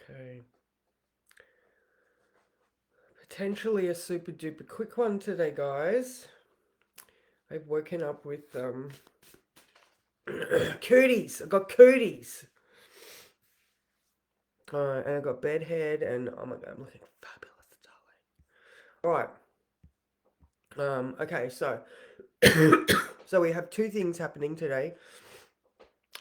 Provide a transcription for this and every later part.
Okay. Potentially a super duper quick one today, guys. I've woken up with cooties. I got cooties. And I got bedhead, and oh my god, I'm looking fabulous, darling. All right. Okay, so so we have two things happening today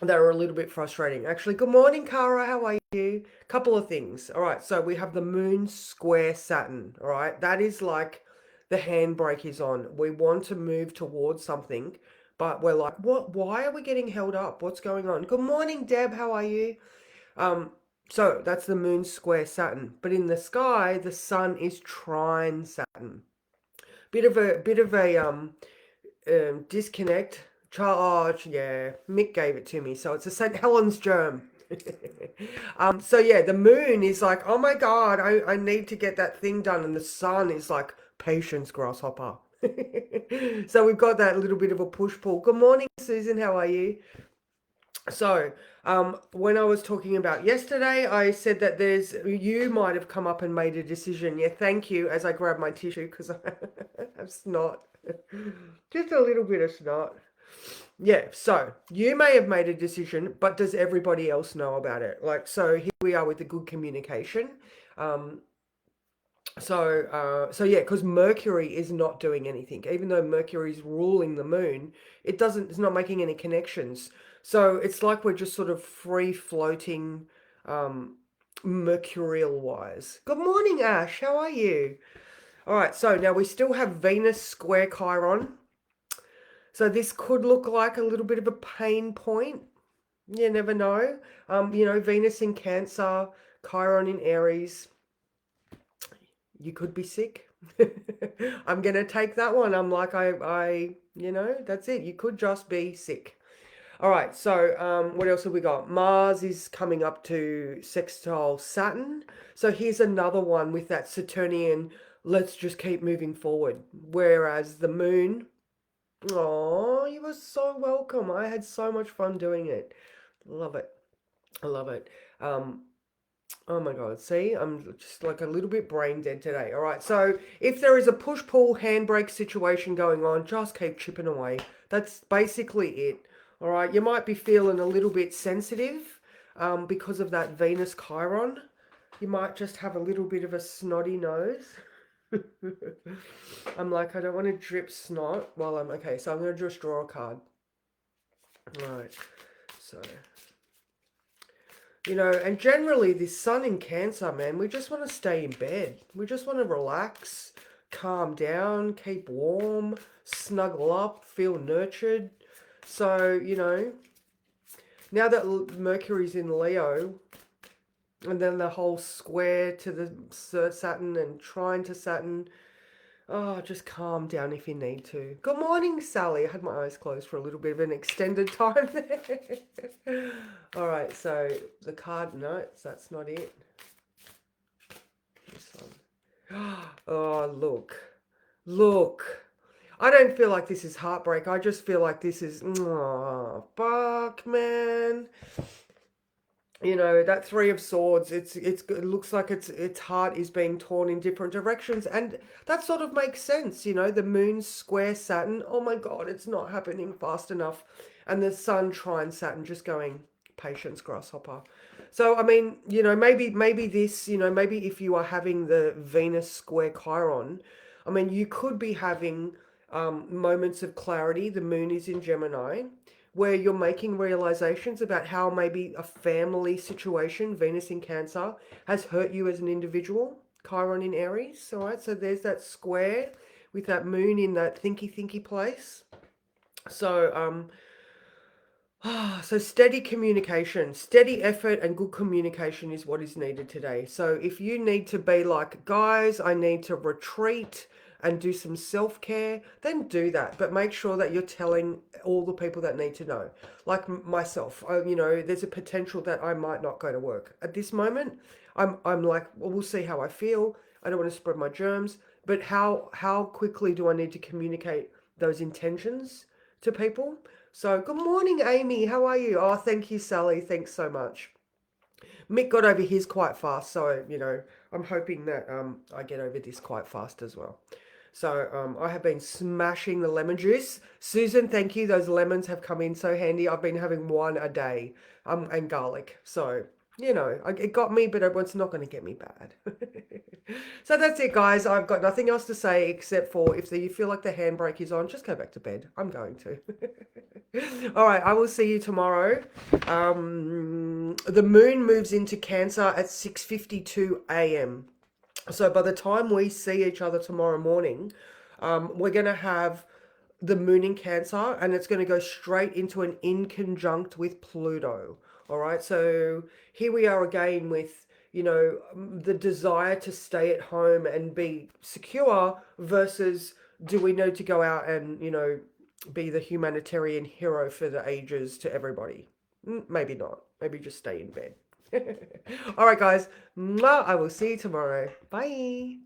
that are a little bit frustrating. Actually, good morning, Cara. How are you? Couple of things. All right, so we have the moon square Saturn. All right, that is like the handbrake is on. We want to move towards something, but we're like, what? Why are we getting held up? What's going on? Good morning, Deb. How are you? Um, so that's the moon square Saturn. But in the sky, the sun is trine Saturn. Bit of a disconnect. Charge, yeah. Mick gave it to me, so it's a St. Helens germ. So yeah, the moon is like, oh my god, I need to get that thing done, and the sun is like, patience, grasshopper. So we've got that little bit of a push pull. Good morning, Susan. How are you? So, when I was talking about yesterday, I said that you might have come up and made a decision. Yeah, thank you, as I grab my tissue because I have snot. Just a little bit of snot. Yeah, so you may have made a decision, but does everybody else know about it? Like, so here we are with the good communication. Um, so yeah, because Mercury is not doing anything, even though Mercury is ruling the moon, it's not making any connections. So it's like we're just sort of free floating, um, mercurial wise. Good morning, Ash. How are you? All right. So now we still have Venus square Chiron. So this could look like a little bit of a pain point. You never know. Venus in Cancer, Chiron in Aries. You could be sick. I'm gonna take that one. I'm like, that's it. You could just be sick. All right. So, what else have we got? Mars is coming up to sextile Saturn. So here's another one with that Saturnian. Let's just keep moving forward. Whereas the Moon. Oh, you were so welcome. I had so much fun doing it. Love it. I love it. Um, Oh my God. See, I'm just like a little bit brain dead today. All right. So if there is a push-pull handbrake situation going on, just keep chipping away. That's basically it. All right. You might be feeling a little bit sensitive because of that Venus Chiron. You might just have a little bit of a snotty nose. I'm like, I don't want to drip snot while I'm okay. So I'm going to just draw a card. All right. So. And generally this sun in Cancer, man, we just want to stay in bed. We just want to relax, calm down, keep warm, snuggle up, feel nurtured. So, now that Mercury's in Leo, and then the whole square to the Saturn and trine to Saturn, oh, just calm down if you need to. Good morning, Sally. I had my eyes closed for a little bit of an extended time there. All right, so the card notes, that's not it. This one. Oh, look. Look. I don't feel like this is heartbreak. I just feel like this is, oh, fuck, man. That Three of Swords, it looks like its heart is being torn in different directions, and that sort of makes sense. The moon's square Saturn, oh my god, it's not happening fast enough, and the sun trine Saturn, just going, patience, grasshopper. So I mean, maybe this, maybe if you are having the Venus square Chiron, I mean, you could be having moments of clarity. The moon is in Gemini, where you're making realizations about how maybe a family situation, Venus in Cancer, has hurt you as an individual, Chiron in Aries. All right, so there's that square with that moon in that thinky place. So, so steady communication, steady effort, and good communication is what is needed today. So if you need to be like, guys, I need to retreat and do some self-care, then do that. But make sure that you're telling all the people that need to know. Like myself, there's a potential that I might not go to work. At this moment, I'm like, well, we'll see how I feel. I don't want to spread my germs, but how quickly do I need to communicate those intentions to people? So, good morning, Amy. How are you? Oh, thank you, Sally. Thanks so much. Mick got over his quite fast, so I'm hoping that I get over this quite fast as well. So I have been smashing the lemon juice. Susan, thank you. Those lemons have come in so handy. I've been having one a day, and garlic. So it got me, but it's not going to get me bad. So that's it, guys. I've got nothing else to say except for if you feel like the handbrake is on, just go back to bed. I'm going to. All right, I will see you tomorrow. The moon moves into Cancer at 6:52 a.m. So by the time we see each other tomorrow morning, we're going to have the moon in Cancer, and it's going to go straight into an in conjunct with Pluto. All right, so here we are again with the desire to stay at home and be secure versus do we need to go out and be the humanitarian hero for the ages to everybody. Maybe not. Maybe just stay in bed. All right, guys. Mwah. I will see you tomorrow. Bye.